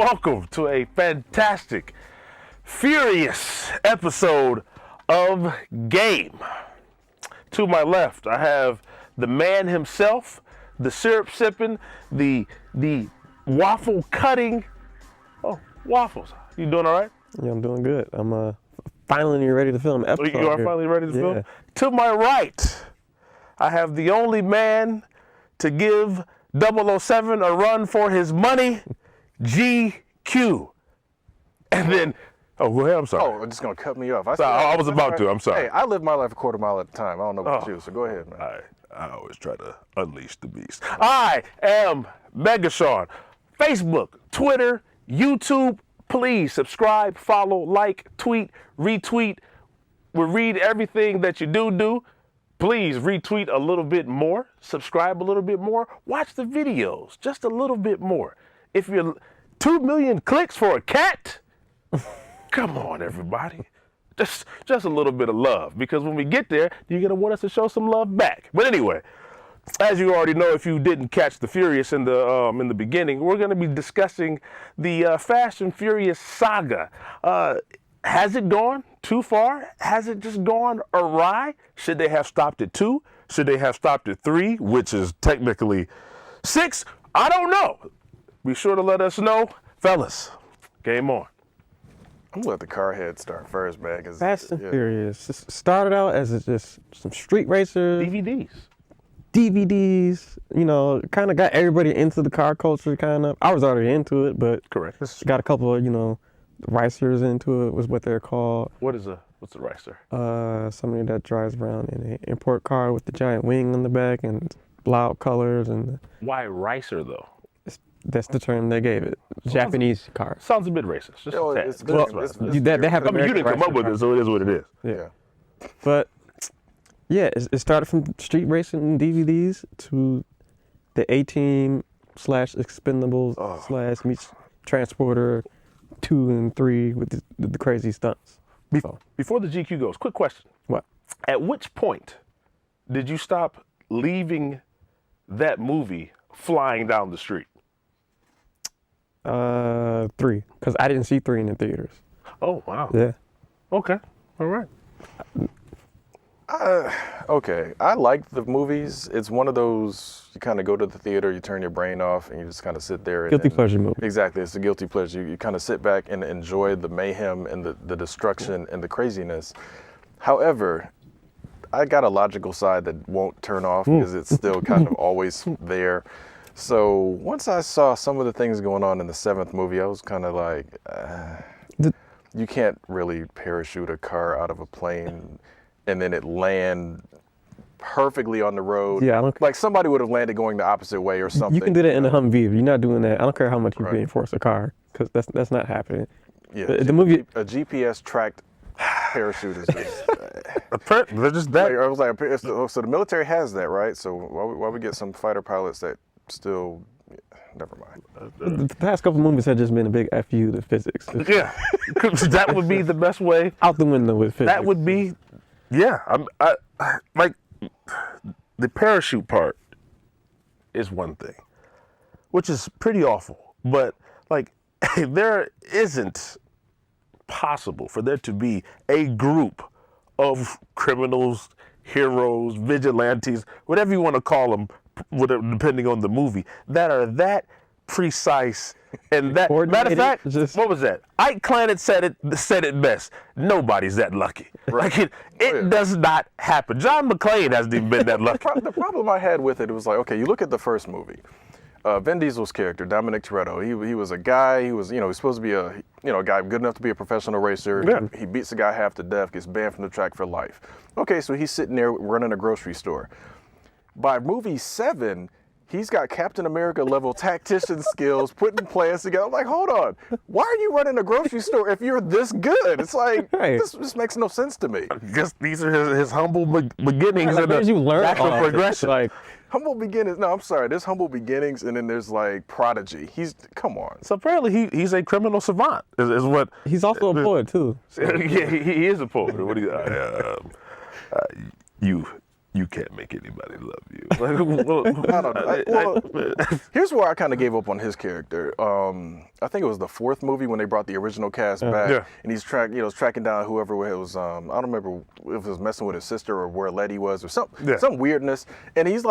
welcome to a fantastic, furious episode of Game. To my left, I have the man himself, the syrup sipping, the waffle cutting. Oh, Waffles, you doing all right? Yeah, I'm doing good. I'm finally ready to film an episode. You are here. finally ready to film? Yeah. To my right, I have the only man to give 007 a run for his money, GQ. And then, oh, go ahead, I'm sorry. Oh, just gonna cut me off. I was about to, I'm sorry. Hey, I live my life a quarter mile at a time. I don't know about you, so go ahead, man. I always try to unleash the beast. I am Megashaun. Facebook, Twitter, YouTube. Please subscribe, follow, like, tweet, retweet. We read everything that you do. Please retweet a little bit more, subscribe a little bit more, watch the videos just a little bit more. If you're 2 million clicks for a cat, come on, everybody. Just a little bit of love, because when we get there, you're gonna want us to show some love back. But anyway, as you already know, if you didn't catch the Furious in the beginning, we're gonna be discussing the Fast and Furious saga. Has it gone too far? Has it just gone awry? Should they have stopped at 2? Should they have stopped at 3, which is technically 6? I don't know. Be sure to let us know. Fellas, game on. I'm gonna let the car head start first, man. Fast and Furious. It started out as just some street racers, DVDs, you know, kind of got everybody into the car culture, kind of. I was already into it, but Correct. got a couple of, racers into it, was what they're called. What's a racer? Somebody that drives around in an import car with the giant wing on the back and loud colors. And Why racer, though? that's the term they gave it. Japanese cars. Sounds a bit racist. Just a tad. They have I mean, you didn't come up with it, so it is what it is. Yeah. But yeah, it started from street racing DVDs to the A-Team / Expendables / meets Transporter 2 and 3 with the crazy stunts. Before the GQ goes, quick question. What? At which point did you stop leaving that movie flying down the street? 3, because I didn't see 3 in the theaters. Oh, wow. Yeah. Okay. All right. Okay, I like the movies. It's one of those, you kind of go to the theater, you turn your brain off, and you just kind of sit there. Guilty pleasure movie. Exactly, it's a guilty pleasure. You kind of sit back and enjoy the mayhem and the destruction and the craziness. However, I got a logical side that won't turn off because it's still kind of always there. So once I saw some of the things going on in the 7th movie, I was kind of like, you can't really parachute a car out of a plane and then it land perfectly on the road. Yeah, like somebody would have landed going the opposite way or something. You can do that in a Humvee. You're not doing that. I don't care how much you reinforce a car, because that's not happening. Yeah, the movie, a GPS tracked parachute is just. They're just that. I was like, so the military has that, right? So why we get some fighter pilots that still. Never mind. The past couple movies have just been a big FU to physics. Yeah, that would be the best way. Out the window with physics. That would be, yeah. I like the parachute part is one thing, which is pretty awful. But like, there isn't possible for there to be a group of criminals, heroes, vigilantes, whatever you want to call them, depending on the movie, that are that precise and that. Matter of fact, what was that? Ike Clannad said it best. Nobody's that lucky. Right. Like it does not happen. John McClane hasn't even been that lucky. The problem I had with it was like, okay, you look at the first movie. Vin Diesel's character, Dominic Toretto, he was a guy. He was, he's supposed to be a guy good enough to be a professional racer. Yeah. He beats the guy half to death, gets banned from the track for life. Okay, so he's sitting there running a grocery store. By movie 7, he's got Captain America level tactician skills, putting plans together. I'm like, hold on, why are you running a grocery store if you're this good? It's like, this makes no sense to me. I guess these are his humble beginnings and you learn natural progression. Like, humble beginnings. No, I'm sorry. There's humble beginnings, and then there's like prodigy. Come on. So apparently he's a criminal savant. Is what he's also a poet too. So. Yeah, he is a poet. What do you can't make anybody love you. Here's where I kind of gave up on his character. I think it was the 4th movie when they brought the original cast back, Yeah. and he's tracking down whoever it was. I don't remember if it was messing with his sister or where Letty was or some weirdness. And he's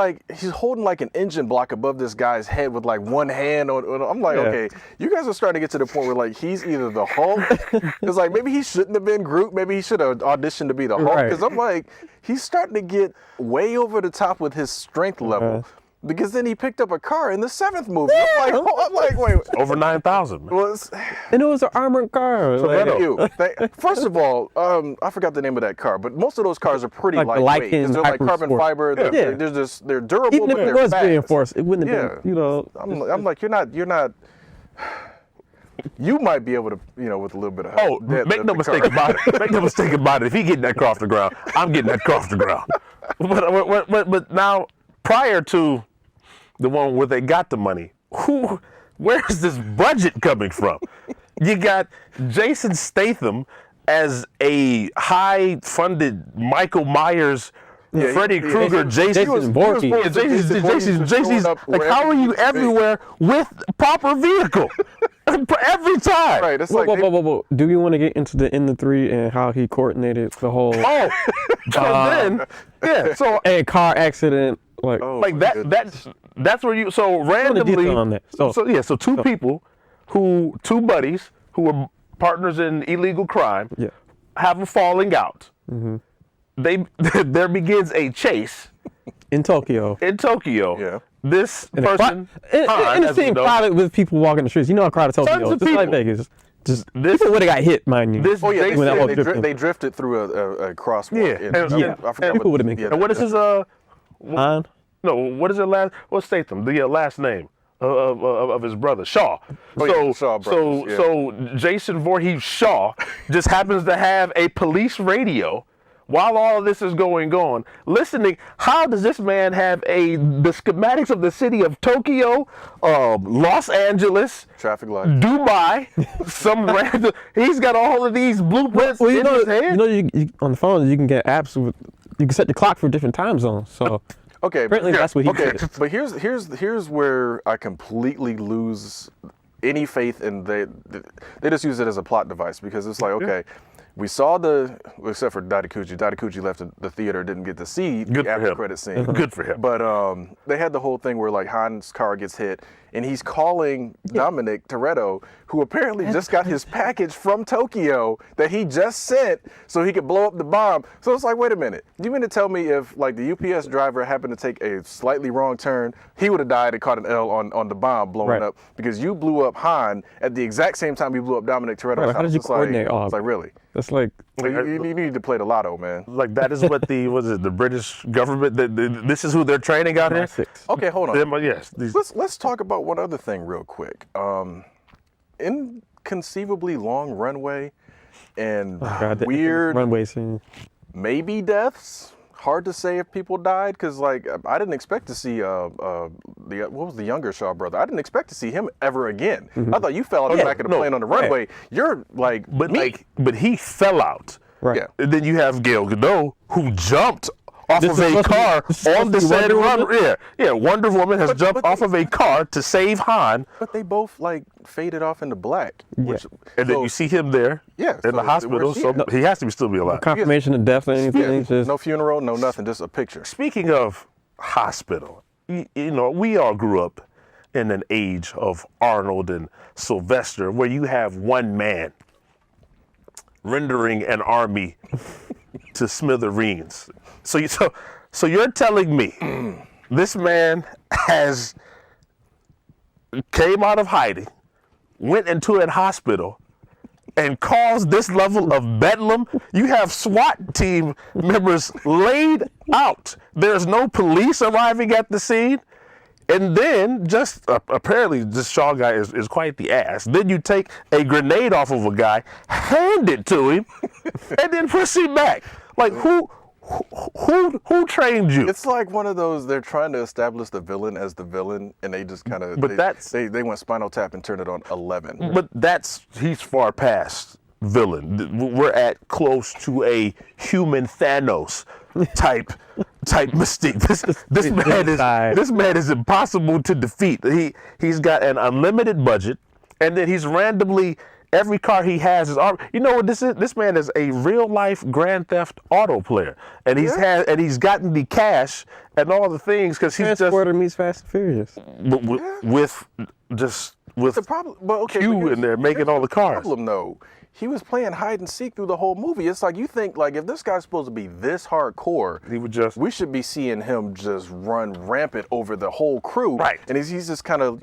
holding like an engine block above this guy's head with like one hand on. I'm like, okay, you guys are starting to get to the point where like he's either the Hulk. It's like maybe he shouldn't have been Groot. Maybe he should have auditioned to be the Hulk. Because I'm like, he's starting to get way over the top with his strength level. Because then he picked up a car in the 7th movie. I'm like, wait. Over 9,000. And it was an armored car. First of all, I forgot the name of that car, but most of those cars are pretty Like the lightweight. Because they're like carbon Sport. fiber. They're durable, Even but if it they're was fast. reinforced, it wouldn't have been, I'm like, you're not. You might be able to, with a little bit of help. Make no mistake about it. Make no mistake about it. If he getting that car off the ground, I'm getting that car off the ground. But now, prior to the one where they got the money, where's this budget coming from? You got Jason Statham as a high-funded Michael Myers, Freddy Krueger, Jason Voorhees. Like, how are you everywhere with proper vehicle? Every time. Right. It's Whoa. Do we want to get into the end of 3 and how he coordinated the whole so and car accident? That's where you randomly on that. So two people two buddies who were partners in illegal crime have a falling out. There begins a chase in Tokyo. Yeah. This person in the same crowd with people walking the streets. You know how crowded Tokyo is. Just like Vegas. People would have got hit, mind you. They drifted through a crosswalk. I forgot people would have been. And what is his Han? No, what is it what's Statham? The last name of his brother, Shaw. So Jason Voorhees Shaw just happens to have a police radio while all of this is going on, listening. How does this man have the schematics of the city of Tokyo, Los Angeles, traffic light, Dubai, some random? He's got all of these blueprints in his head. You on the phone you can get apps with. You can set the clock for different time zones. So apparently that's what he did. But here's where I completely lose any faith in they just use it as a plot device because it's like we saw except for Daitakuchi. Daitakuchi left the theater, didn't get to see the after credit scene. Good for him. But they had the whole thing where like Han's car gets hit, and he's calling Dominic Toretto, who apparently just got his package from Tokyo that he just sent so he could blow up the bomb. So it's like, wait a minute. You mean to tell me if like the UPS driver happened to take a slightly wrong turn, he would have died and caught an L on the bomb blowing up because you blew up Han at the exact same time you blew up Dominic Toretto's house. How did you coordinate all? It's like, really? That's like you need to play the lotto, man. Like that is what the British government. This is who they're training out here. Okay, hold on. Yes. Let's talk about one other thing real quick. Inconceivably long runway and weird runway scene. Maybe deaths. Hard to say if people died because like I didn't expect to see what was the younger Shaw brother? I didn't expect to see him ever again. I thought you fell out the back of the plane on the runway. You're like, but he fell out. Right. Yeah. And then you have Gal Gadot who jumped off of a car on the said run. Yeah, Wonder Woman has jumped off of a car to save Han. But they both like faded off into black. And then you see him there in the hospital, so he has to still be alive. No confirmation of death or anything. Just no funeral, no nothing, just a picture. Speaking of hospital, we all grew up in an age of Arnold and Sylvester where you have one man rendering an army to smithereens. So you're telling me this man came out of hiding, went into a hospital, and caused this level of bedlam? You have SWAT team members laid out. There's no police arriving at the scene. And then apparently this Shaw guy is quite the ass. Then you take a grenade off of a guy, hand it to him, and then proceed back. Like who trained you? It's like one of those, they're trying to establish the villain as the villain, and they just kind of, they went Spinal Tap and turned it on 11. But he's far past villain. We're at close to a human Thanos type mystique. This man is impossible to defeat. He's got an unlimited budget and then he's randomly every car he has is. You know what this is? This man is a real life Grand Theft Auto player, and he's gotten the cash and all the things because he's Transporter meets Fast and Furious. with The problem, well, okay, Q in there making all the cars. The problem, though, he was playing hide and seek through the whole movie. It's like you think, like, if this guy's supposed to be this hardcore, we should be seeing him just run rampant over the whole crew. Right. And he's just kind of,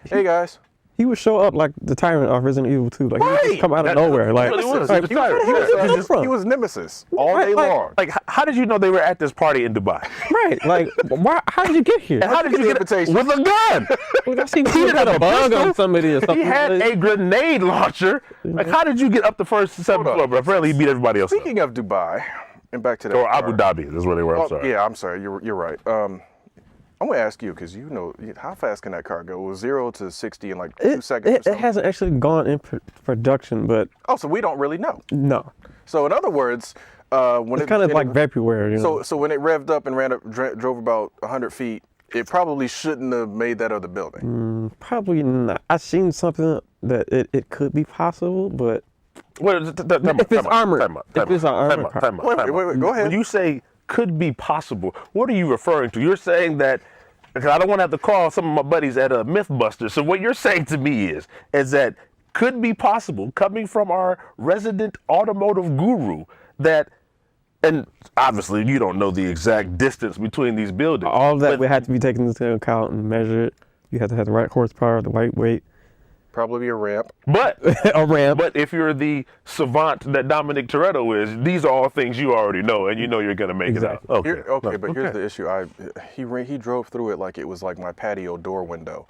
hey guys. He would show up like the tyrant off Resident Evil 2. Like, he would just come out of nowhere. Like, really was. like, He was Nemesis all day long. Like, how did you know they were at this party in Dubai? Right. Like, how did you get here? And how did you get invitation? with a gun? Like, I see he had a bug on somebody or something. He had a grenade launcher. Like, how did you get up the first 7th floor? But apparently, he beat everybody else. Speaking of Dubai, and back to that. Or Abu Dhabi, that's where they were. I'm sorry. Yeah, I'm sorry. You're right. I'm gonna ask you because you know how fast can that car go? It was 0 to 60 in like 2 seconds. It hasn't actually gone in production, but so we don't really know. No. So in other words, when it's kind of like vaporware, you know. So when it revved up and drove about 100 feet, it probably shouldn't have made that other building. Probably not. I've seen something that it could be possible, but if it's armored, if it's an armored car. Wait, go ahead. When you say could be possible, what are you referring to? You're saying that, because I don't want to have to call some of my buddies at Mythbusters. So what you're saying to me is that could be possible, coming from our resident automotive guru, that, and obviously you don't know the exact distance between these buildings. All of that would have to be taken into account and measured. You have to have the right horsepower, the right weight. Probably a ramp. But a ramp. But if you're the savant that Dominic Toretto is, these are all things you already know, and you know you're gonna make it out. Okay. Here's the issue. He drove through it like it was like my patio door window.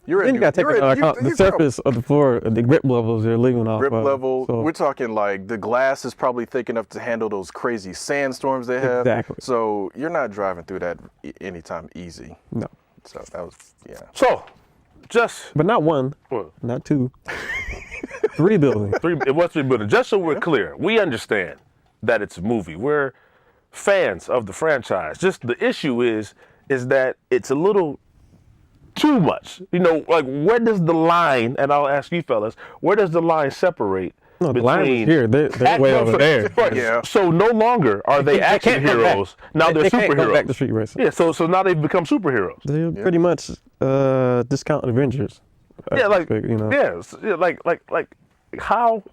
Then you gotta take into account the surface of the floor, the grip levels they're leaving off. Grip level. So. We're talking like the glass is probably thick enough to handle those crazy sandstorms they have. Exactly. So you're not driving through that anytime easy. No. So that was So. But not one, not two, 3 buildings. It was 3 buildings. Just so we're clear, we understand that it's a movie. We're fans of the franchise. Just the issue is that it's a little too much. You know, like where does the line, and I'll ask you fellas, where does the line separate? No, the line is here. They're way over there. Right. Yeah. So no longer are they action heroes. Now they're superheroes. Can't go back to street racing. Yeah. So now they've become superheroes. They're pretty much discount Avengers. Yeah, like you know. Yeah, like how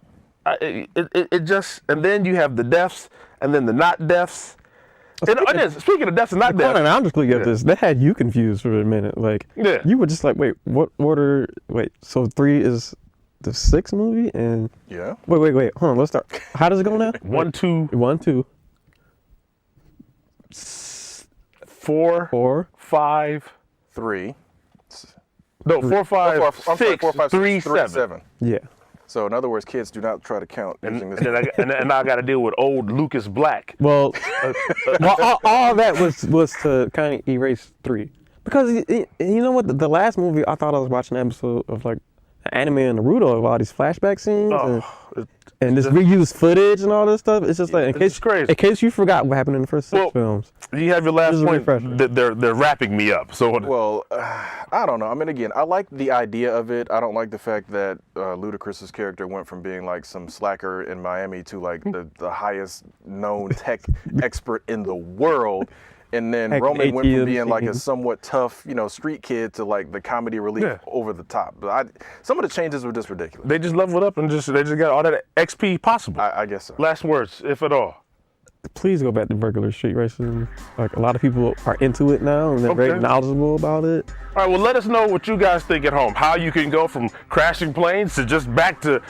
it just, and then you have the deaths and then the not deaths. Speaking of deaths and not deaths, I'm just looking at this. They had you confused for a minute. Like you were just like, wait, what order? Wait, so 3 is the 6th movie, and wait, hold on, let's start. How does it go now? 1, 2, 1, 2, 4, 5, 3. No, 4, 5, 6, 3, 7. Yeah. So in other words, kids do not try to count using this. And now I got to deal with old Lucas Black. Well, all that was to kind of erase 3, because you know what? The last movie, I thought I was watching an episode of like anime and Naruto of all these flashback scenes and this reused footage and all this stuff. It's just like in case you forgot what happened in the first 6 films. You have your last point. They're wrapping me up. So well, I don't know. I mean, again, I like the idea of it. I don't like the fact that Ludacris's character went from being like some slacker in Miami to like the highest known tech expert in the world. And then Roman went from being like a somewhat tough, street kid to like the comedy relief over the top. But some of the changes were just ridiculous. They just leveled up and they just got all that XP possible. I guess so. Last words, if at all. Please go back to regular street racing. Like a lot of people are into it now and they're very knowledgeable about it. All right, well, let us know what you guys think at home. How you can go from crashing planes to just back to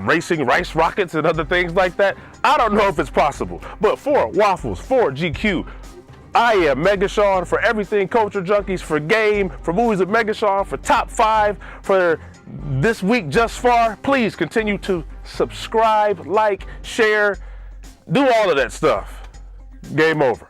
racing rice rockets and other things like that. I don't know if it's possible. But for Waffles, for GQ, I am Megashaun. For everything Culture Junkies, for Game, for Movies with Megashaun, for Top 5, for this week just far, please continue to subscribe, like, share, do all of that stuff. Game over.